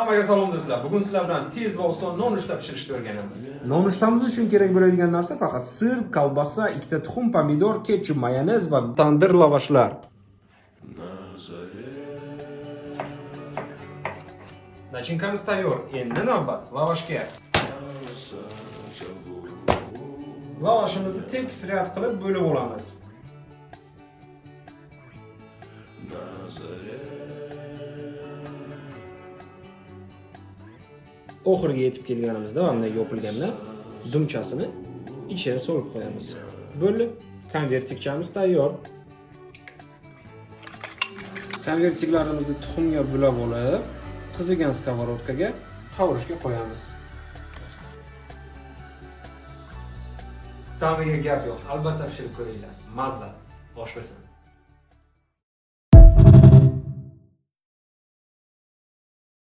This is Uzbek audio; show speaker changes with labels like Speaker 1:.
Speaker 1: Hammaga salom do'stlar. Bugun sizlar bilan tez va oson nonushta pishirishni o'rganamiz.
Speaker 2: Nonushtamiz uchun kerak bo'ladigan narsa faqat sir, kolbasa, ikkita tuxum, pomidor, ketchup, mayonez va tandir lavashlar. Nachinkamiz tayyor. Endi navbat lavashga. Lavashimizni tekis riyat qilib bo'lib olamiz. Oxiriga yetib kelganimizda bunday yopilganda dumchasini ichiga solib qo'yamiz. Bo'ldi. Konvertikchamiz tayyor. Konvertiklarimizni tuxumga bulab olib, qizigan skavorotkaga qovurishga qo'yamiz. Ta'miga gap yo'q. Albatta pishirib ko'ringlar. Mazza. Oshpasan.